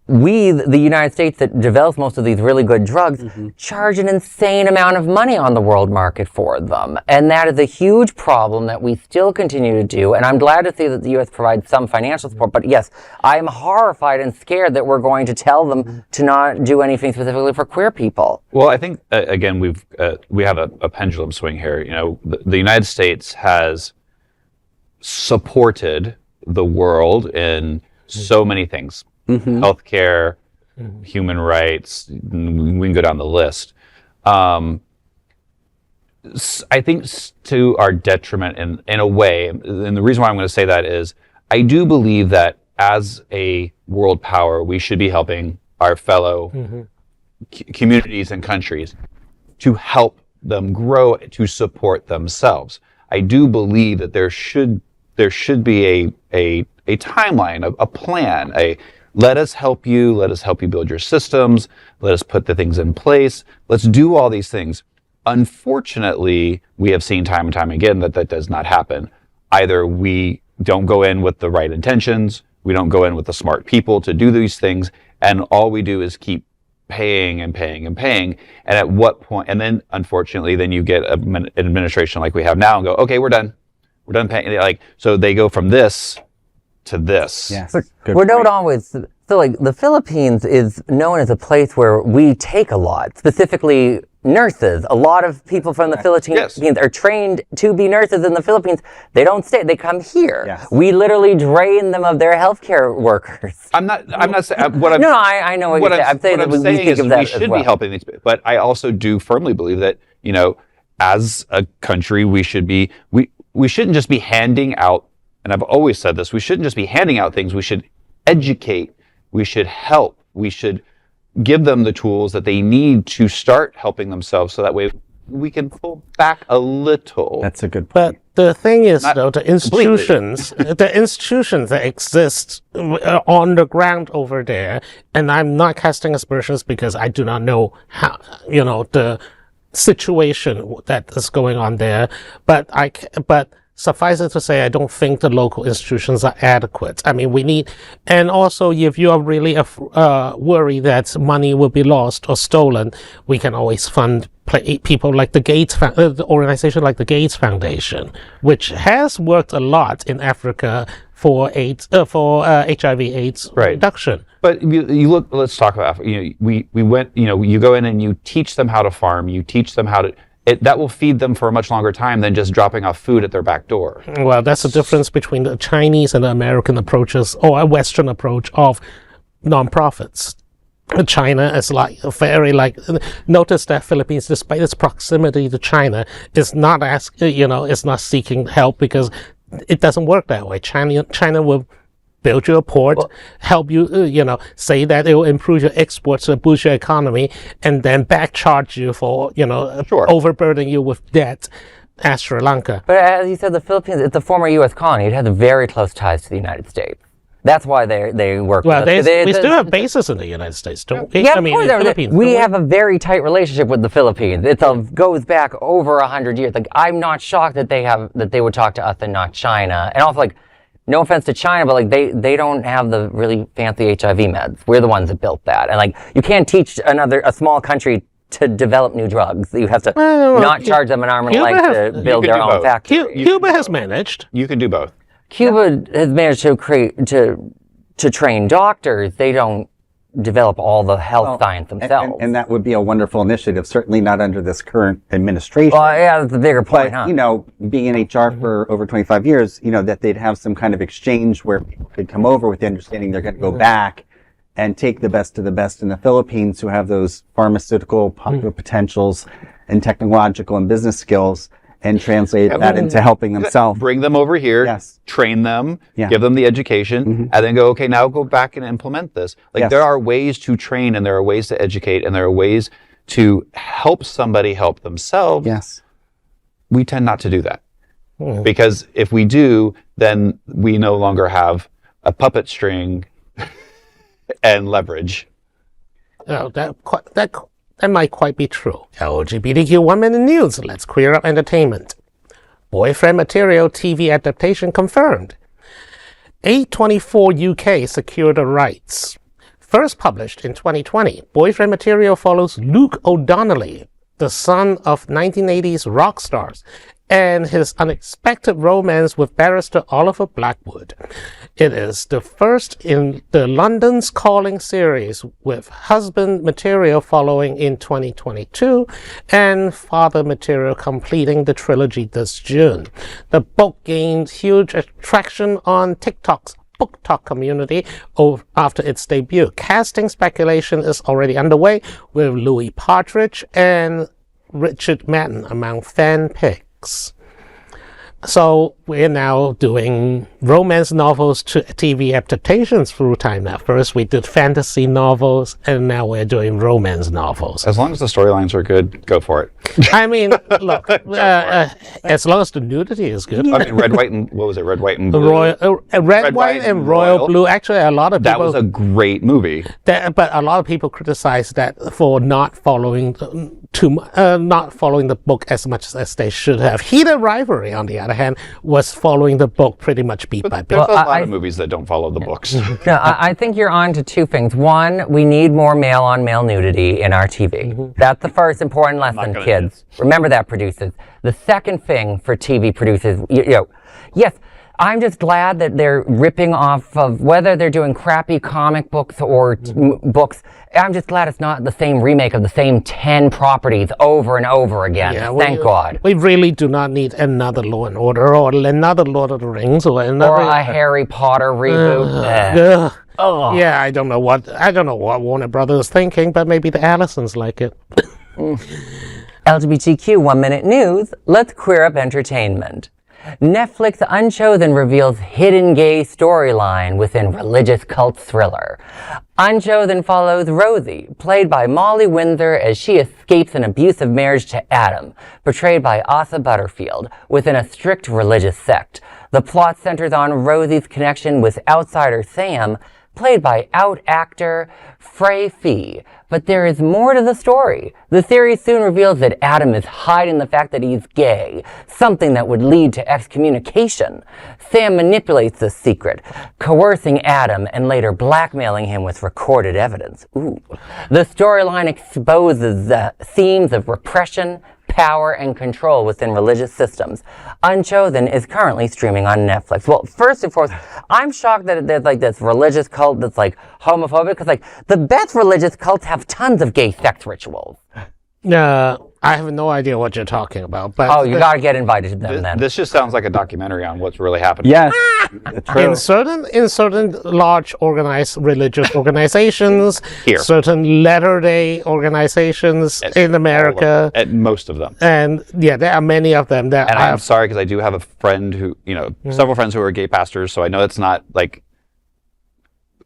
we, the United States that develops most of these really good drugs, charge an insane amount of money on the world market for them. And that is a huge problem that we still continue to do. And I'm glad to see that the U.S. provides some financial support. But yes, I'm horrified and scared that we're going to tell them to not do anything specifically for queer people. Well, I think, again, we have a pendulum swing here. The United States has supported the world in so many things. Healthcare, human rights. We can go down the list. I think to our detriment in a way, and the reason why I'm going to say that is I do believe that as a world power, we should be helping our fellow communities and countries to help them grow, to support themselves. I do believe that there should be a timeline, a plan, let us help you build your systems, let us put the things in place, let's do all these things. Unfortunately, we have seen time and time again that does not happen. Either we don't go in with the right intentions, we don't go in with the smart people to do these things, and all we do is keep paying and paying and paying. And at what point, and then unfortunately, then you get an administration like we have now and go, okay, we're done paying. So they go from this to this. Yes. We're not always, so like the Philippines is known as a place where we take a lot, specifically nurses. A lot of people from the Philippines are trained to be nurses in the Philippines. They don't stay, they come here. Yes. We literally drain them of their healthcare workers. I'm not saying what I'm. No, I know what you're saying. I'm saying that we think of that as well. We should be helping these, but I also do firmly believe that, as a country, we shouldn't just be handing out, and I've always said this, we shouldn't just be handing out things, we should educate, we should help, we should give them the tools that they need to start helping themselves so that way we can pull back a little. That's a good point. But the thing is, though, the institutions that exist on the ground over there, and I'm not casting aspersions because I do not know how, the situation that is going on there, but suffice it to say, I don't think the local institutions are adequate. I mean, we need, and also if you are really worried that money will be lost or stolen, we can always fund people like the Gates, the organization like the Gates Foundation, which has worked a lot in Africa for HIV/AIDS reduction. But you look. Let's talk about Africa. We went. You go in and you teach them how to farm. You teach them how to. That will feed them for a much longer time than just dropping off food at their back door. Well, that's the difference between the Chinese and the American approaches, or a Western approach of nonprofits. China is notice that Philippines, despite its proximity to China, is not is not seeking help because it doesn't work that way. China will build you a port, help you, say that it will improve your exports to boost your economy, and then backcharge you for, overburdening you with debt as Sri Lanka. But as you said, the Philippines, it's a former U.S. colony. It has very close ties to the United States. That's why they work with us. We still have bases in the United States, don't we? Yeah, of course. The Philippines. We have a very tight relationship with the Philippines. It goes back over 100 years. Like, I'm not shocked that they would talk to us and not China. And also, no offense to China, but they don't have the really fancy HIV meds. We're the ones that built that. And you can't teach a small country to develop new drugs. You have to not charge them an arm and a leg to build their own factory. Cuba has managed. You can do both. Cuba has managed to train doctors. They don't develop all the health science themselves. And that would be a wonderful initiative, certainly not under this current administration. Well, yeah, that's the bigger point, being in HR for over 25 years, that they'd have some kind of exchange where people could come over with the understanding they're going to go back and take the best of the best in the Philippines who have those pharmaceutical potentials and technological and business skills and translate that into helping themselves. Bring them over here, train them, give them the education, and then go, okay, now go back and implement this. There are ways to train, and there are ways to educate, and there are ways to help somebody help themselves. Yes. We tend not to do that. Because if we do, then we no longer have a puppet string and leverage. Oh, that might quite be true. LGBTQ 1 Minute News. Let's queer up entertainment. Boyfriend material TV adaptation confirmed. A24 UK secured the rights. First published in 2020, Boyfriend material follows Luke O'Donnelly, the son of 1980s rock stars, and his unexpected romance with barrister Oliver Blackwood. It is the first in the London's Calling series, with husband material following in 2022 and father material completing the trilogy this June. The book gained huge attraction on TikTok's book talk community after its debut. Casting speculation is already underway with Louis Partridge and Richard Madden among fan picks. So we're now doing romance novels to TV adaptations through time now. First we did fantasy novels, and now we're doing romance novels. As long as the storylines are good, go for it. I mean, look, as long as the nudity is good. I mean, red, white, and what was it? Red, white, and blue. Red, white, and royal blue. Actually, a lot of people. That was a great movie. But a lot of people criticize that for not following not following the book as much as they should have. Heated Rivalry, on the other hand, was following the book pretty much beat by beat. There's a lot of movies that don't follow the books. No, I think you're on to two things. One, we need more male-on-male nudity in our TV. That's the first important lesson, kids. Remember that, producers. The second thing for TV producers, yes, I'm just glad that they're ripping off of, whether they're doing crappy comic books or books, I'm just glad it's not the same remake of the same 10 properties over and over again. Thank God. We really do not need another Law and Order or another Lord of the Rings or another... Or a Harry Potter reboot. Yeah, I don't know what Warner Brothers is thinking, but maybe the Allisons like it. LGBTQ 1 Minute News, let's queer up entertainment. Netflix Unchosen reveals hidden gay storyline within religious cult thriller. Unchosen follows Rosie, played by Molly Windsor, as she escapes an abusive marriage to Adam, portrayed by Asa Butterfield, within a strict religious sect. The plot centers on Rosie's connection with outsider Sam, played by out actor Frey Fee. But there is more to the story. The series soon reveals that Adam is hiding the fact that he's gay, something that would lead to excommunication. Sam manipulates this secret, coercing Adam and later blackmailing him with recorded evidence. The storyline exposes the themes of repression, power, and control within religious systems. Unchosen is currently streaming on Netflix. Well, first and foremost, I'm shocked that there's like this religious cult that's like homophobic, because like the best religious cults have tons of gay sex rituals. I have no idea what you're talking about. But you gotta get invited to them then. This just sounds like a documentary on what's really happening. Yes, true. In certain large organized religious organizations, certain Latter-day organizations in America, at most of them, and there are many of them that. And I'm sorry, because I do have a friend who, several friends who are gay pastors, so I know it's not like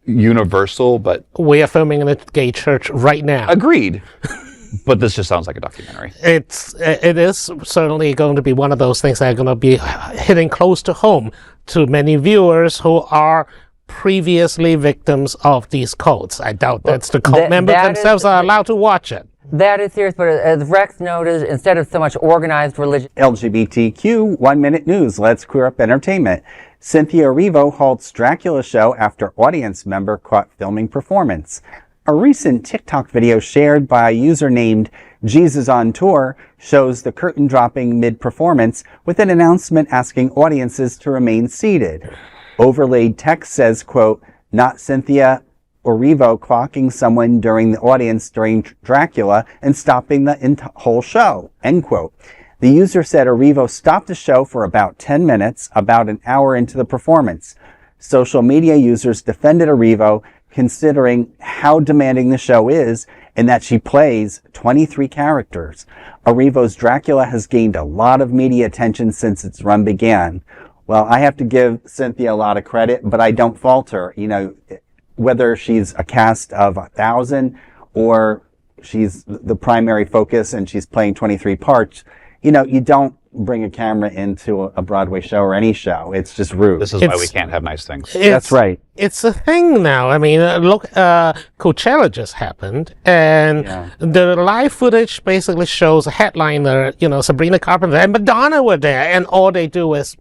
universal, but we are filming in a gay church right now. Agreed. But this just sounds like a documentary. It is certainly going to be one of those things that are going to be hitting close to home to many viewers who are previously victims of these cults. I doubt that's the cult members themselves are allowed to watch it. That is serious, but as Rex noted, instead of so much organized religion... LGBTQ 1 Minute News, let's queer up entertainment. Cynthia Erivo halts Dracula show after audience member caught filming performance. A recent TikTok video shared by a user named Jesus on Tour shows the curtain dropping mid-performance with an announcement asking audiences to remain seated. Overlaid text says, quote, "Not Cynthia Erivo clocking someone during the audience during Dracula and stopping the whole show," end quote. The user said Erivo stopped the show for about 10 minutes, about an hour into the performance. Social media users defended Erivo, considering how demanding the show is and that she plays 23 characters. Erivo's Dracula has gained a lot of media attention since its run began. Well, I have to give Cynthia a lot of credit, but I don't fault her. Whether she's a cast of 1,000 or she's the primary focus and she's playing 23 parts, you don't bring a camera into a Broadway show or any show. It's just rude. This is why we can't have nice things. That's right. It's a thing now. I mean, look, Coachella just happened, and the live footage basically shows a headliner, Sabrina Carpenter and Madonna were there, and all they do is...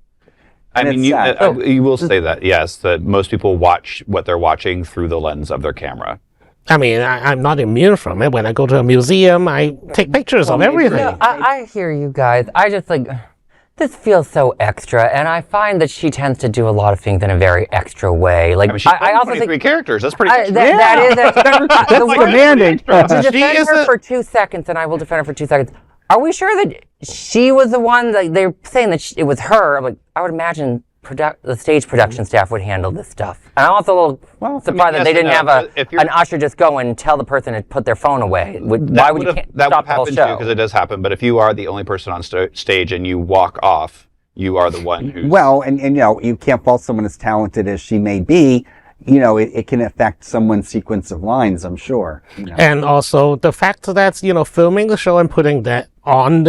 I mean, you will say that, yes, that most people watch what they're watching through the lens of their camera. I mean, I'm not immune from it. When I go to a museum, I take pictures of everything. No, I hear you guys. I just this feels so extra, and I find that she tends to do a lot of things in a very extra way. Like, she's I also 23 characters. That's pretty extra. That is that's demanding. To defend her for 2 seconds, and I will defend her for 2 seconds. Are we sure that she was the one that they're saying that it was her? I would imagine the stage production staff would handle this stuff. And I'm also a little surprised that they didn't have an usher just go and tell the person to put their phone away. Why would you stop the whole show? Too, because it does happen. But if you are the only person on stage and you walk off, you are the one who's... Well, and you know, you can't fault someone as talented as she may be. You know, it can affect someone's sequence of lines, I'm sure. You know. And also the fact that, you know, filming the show and putting that on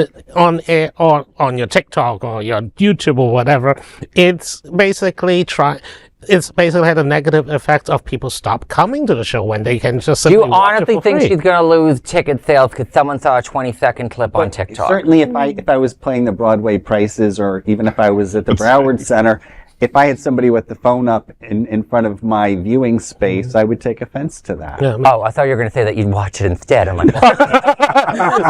air or on your TikTok or your YouTube or whatever, it's basically had a negative effect of people stop coming to the show when they can just simply Do you honestly think she's going to lose ticket sales because someone saw a 20-second clip on TikTok? Certainly, if I was playing the Broadway Prices, or even if I was at the Broward Center, if I had somebody with the phone up in front of my viewing space, I would take offense to that. Yeah. Oh, I thought you were going to say that you'd watch it instead. I'm like,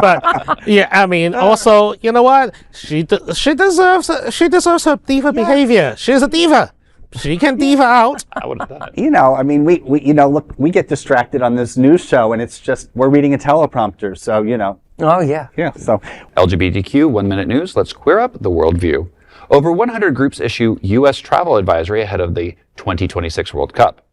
But yeah, I mean, also, you know what? She deserves her diva behavior. She's a diva. She can diva out. I would have done it. You know, I mean, we you know, look, we get distracted on this news show, and it's just we're reading a teleprompter, so you know. oh, yeah. Yeah. So LGBTQ 1 Minute News. Let's queer up the worldview. Over 100 groups issue U.S. travel advisory ahead of the 2026 World Cup.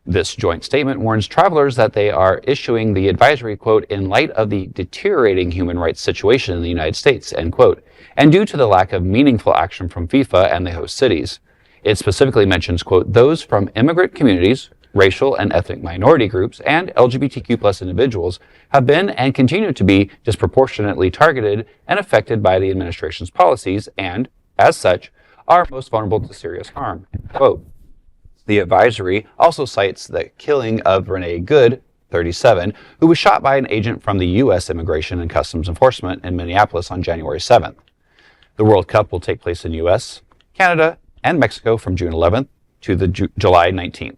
This joint statement warns travelers that they are issuing the advisory, quote, in light of the deteriorating human rights situation in the United States, end quote, and due to the lack of meaningful action from FIFA and the host cities. It specifically mentions, quote, those from immigrant communities, racial and ethnic minority groups, and LGBTQ plus individuals have been and continue to be disproportionately targeted and affected by the administration's policies and, as such, are most vulnerable to serious harm, end quote. The advisory also cites the killing of Renée Good, 37, who was shot by an agent from the U.S. Immigration and Customs Enforcement in Minneapolis on January 7th. The World Cup will take place in U.S., Canada, and Mexico from June 11th to the July 19th.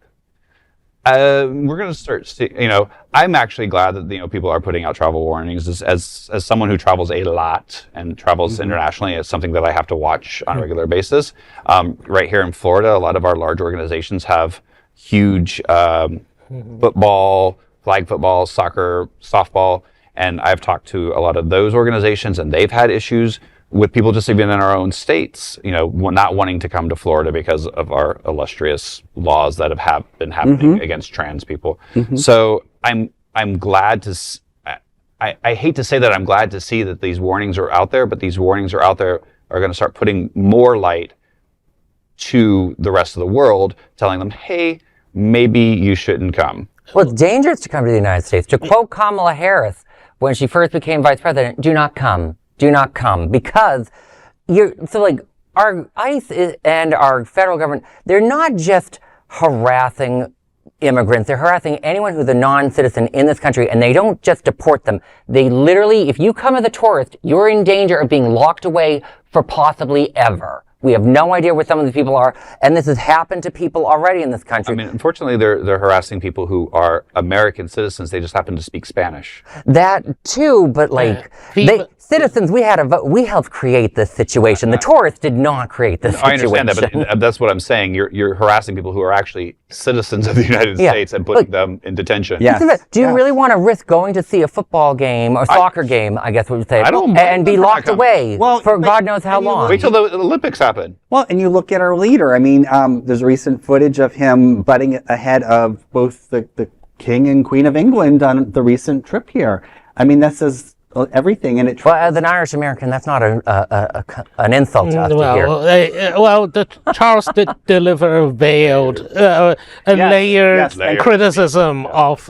We're going to start, you know, I'm actually glad that, you know, people are putting out travel warnings. As someone who travels a lot and travels internationally, it's something that I have to watch on a regular basis. Right here in Florida, a lot of our large organizations have huge football, flag football, soccer, softball, and I've talked to a lot of those organizations, and they've had issues with people just even in our own states, you know, not wanting to come to Florida because of our illustrious laws that have been happening against trans people. So I'm glad to. I hate to say that I'm glad to see that these warnings are out there, but these warnings are out there are going to start putting more light to the rest of the world, telling them, hey, maybe you shouldn't come. Well, it's dangerous to come to the United States. To quote Kamala Harris when she first became vice president, do not come. Do not come, because our ICE and our federal government, they're not just harassing immigrants, they're harassing anyone who's a non-citizen in this country, and they don't just deport them. They literally, if you come as a tourist, you're in danger of being locked away for possibly ever. We have no idea where some of these people are, and this has happened to people already in this country. I mean, unfortunately, they're harassing people who are American citizens. They just happen to speak Spanish. That too, but citizens, we had a vote. We helped create this situation. The tourists did not create this situation. I understand that, but that's what I'm saying. You're harassing people who are actually citizens of the United States and putting them in detention. Yes. Do you really want to risk going to see a football game or soccer game, I guess we would say, I don't and be locked away for God knows how long? Wait till the Olympics happen. Well, and you look at our leader. I mean, there's recent footage of him butting ahead of both the King and Queen of England on the recent trip here. I mean, that says everything, and it. Well, as an Irish American, that's not an insult to us to hear. Charles did deliver a veiled, layered criticism of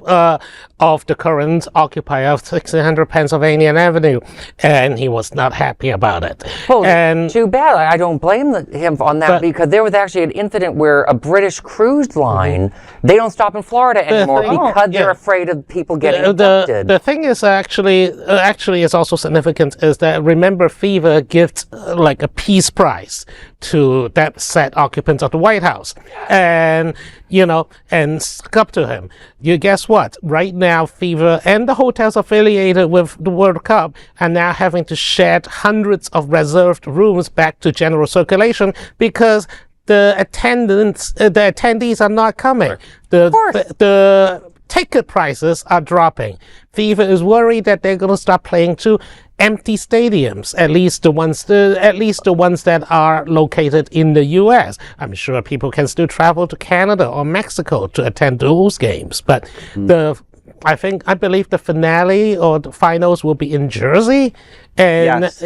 the current occupier of 1600 Pennsylvania Avenue, and he was not happy about it. Well, and too bad. I don't blame him on that, because there was actually an incident where a British cruise line, they don't stop in Florida anymore because they're afraid of people getting abducted. The thing is actually is also significant is that, remember, FIFA gives like a peace prize to that said occupants of the White House, and stuck up to him. You guess what? Right now, FIFA and the hotels affiliated with the World Cup are now having to shed hundreds of reserved rooms back to general circulation because the attendees are not coming. The ticket prices are dropping. FIFA is worried that they're going to start playing to empty stadiums, at least the ones that are located in the U.S. I'm sure people can still travel to Canada or Mexico to attend those games, but I believe the finale or the finals will be in Jersey. And yes.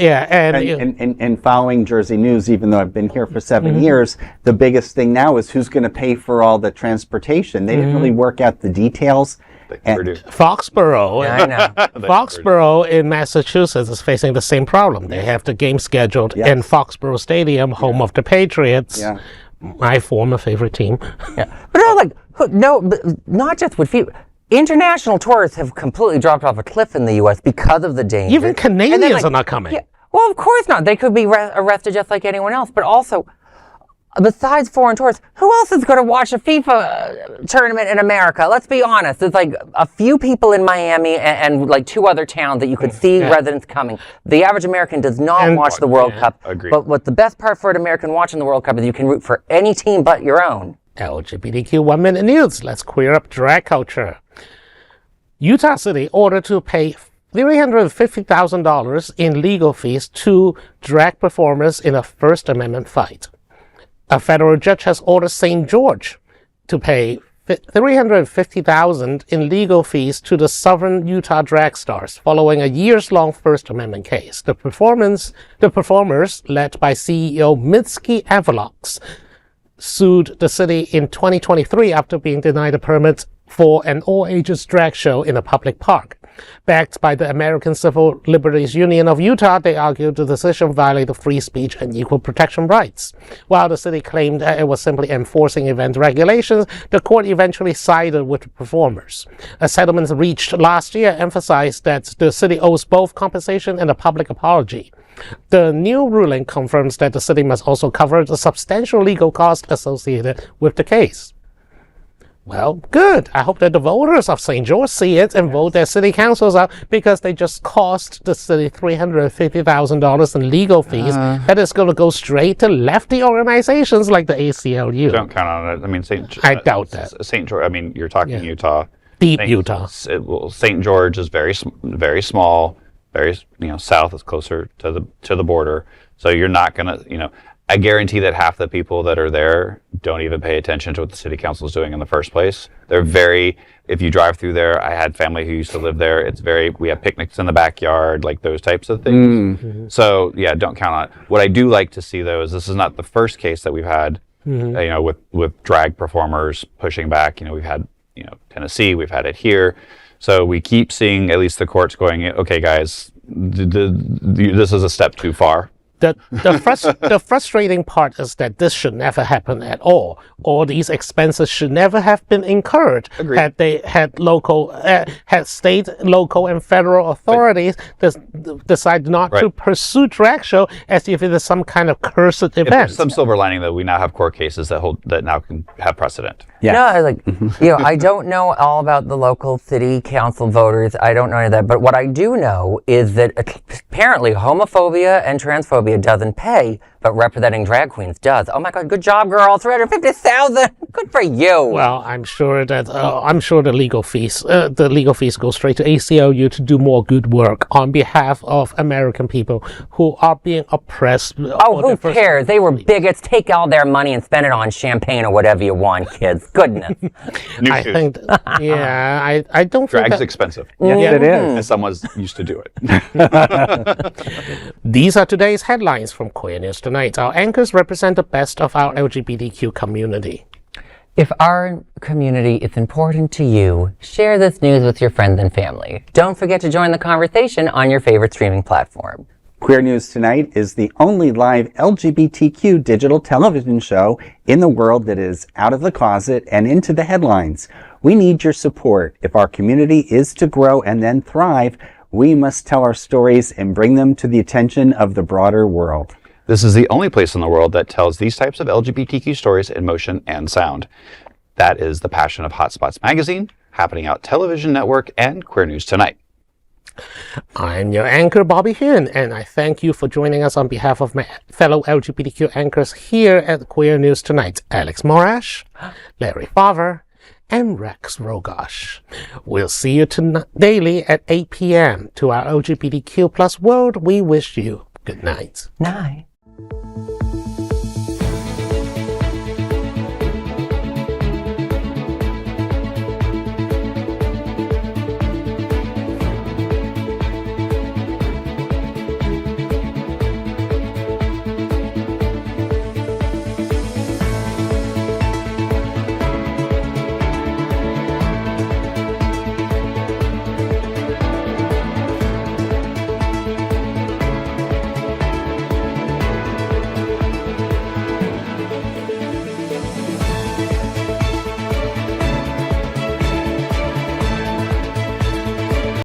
and following Jersey news, even though I've been here for 7 years, the biggest thing now is who's going to pay for all the transportation. They didn't really work out the details. Foxborough, Yeah, I know. Foxborough in Massachusetts is facing the same problem. They have the game scheduled in Foxborough Stadium, home of the Patriots. Yeah. My former favorite team. But not just with FIFA. International tourists have completely dropped off a cliff in the U.S. because of the danger. Even Canadians are not coming. Yeah, well, of course not. They could be arrested just like anyone else. But also, besides foreign tourists, who else is going to watch a FIFA tournament in America? Let's be honest. It's like a few people in Miami and like 2 other towns that you could see residents coming. The average American does not watch the World Cup. Agreed. But what the best part for an American watching the World Cup is you can root for any team but your own. LGBTQ 1 Minute News. Let's queer up drag culture. Utah City ordered to pay $350,000 in legal fees to drag performers in a First Amendment fight. A federal judge has ordered St. George to pay $350,000 in legal fees to the Southern Utah drag stars following a years-long First Amendment case. The performers, led by CEO Mitski Avalox, sued the city in 2023 after being denied a permit for an all-ages drag show in a public park. Backed by the American Civil Liberties Union of Utah, they argued the decision violated free speech and equal protection rights. While the city claimed that it was simply enforcing event regulations, the court eventually sided with the performers. A settlement reached last year emphasized that the city owes both compensation and a public apology. The new ruling confirms that the city must also cover the substantial legal costs associated with the case. Well, good. I hope that the voters of St. George see it and vote their city councils out, because they just cost the city $350,000 in legal fees that is going to go straight to lefty organizations like the ACLU. Don't count on it. I mean, I doubt that. St. George, I mean, you're talking Utah. Deep Utah. St. George is very small, very, south is closer to the border. So you're not going to, I guarantee that half the people that are there don't even pay attention to what the city council is doing in the first place. They're if you drive through there, I had family who used to live there. We have picnics in the backyard, like those types of things. Mm-hmm. So yeah, don't count on it. What I do like to see though is this is not the first case that we've had, with drag performers pushing back. We've had, Tennessee, we've had it here. So we keep seeing at least the courts going, okay guys, this is a step too far. The frustrating part is that this should never happen at all. All these expenses should never have been incurred. Agreed. Had they had state, local, and federal authorities decide not to pursue drag show as if it is some kind of cursed event. There's some silver lining that we now have court cases that now can have precedent. Yeah. No, I don't know all about the local city council voters. I don't know any of that. But what I do know is that apparently homophobia and transphobia doesn't pay, but representing drag queens does. Oh my God, good job, girl. $350,000. Good for you. Well, I'm sure the legal fees go straight to ACLU to do more good work on behalf of American people who are being oppressed. Oh, who cares? They were bigots. Take all their money and spend it on champagne or whatever you want, kids. Goodness. I think, I don't think Drag's expensive. Yes, it is. As someone's used to do it. These are today's headlines from Queer News Tonight. Our anchors represent the best of our LGBTQ community. If our community is important to you, share this news with your friends and family. Don't forget to join the conversation on your favorite streaming platform. Queer News Tonight is the only live LGBTQ digital television show in the world that is out of the closet and into the headlines. We need your support. If our community is to grow and then thrive, we must tell our stories and bring them to the attention of the broader world. This is the only place in the world that tells these types of LGBTQ stories in motion and sound. That is the passion of Hotspots Magazine, Happening Out Television Network, and Queer News Tonight. I'm your anchor, Bobby Huen, and I thank you for joining us on behalf of my fellow LGBTQ anchors here at Queer News Tonight. Alex Morash, Larry Farver, and Rex Rogosch. We'll see you daily at 8 p.m. To our LGBTQ+ world, we wish you good night. Night.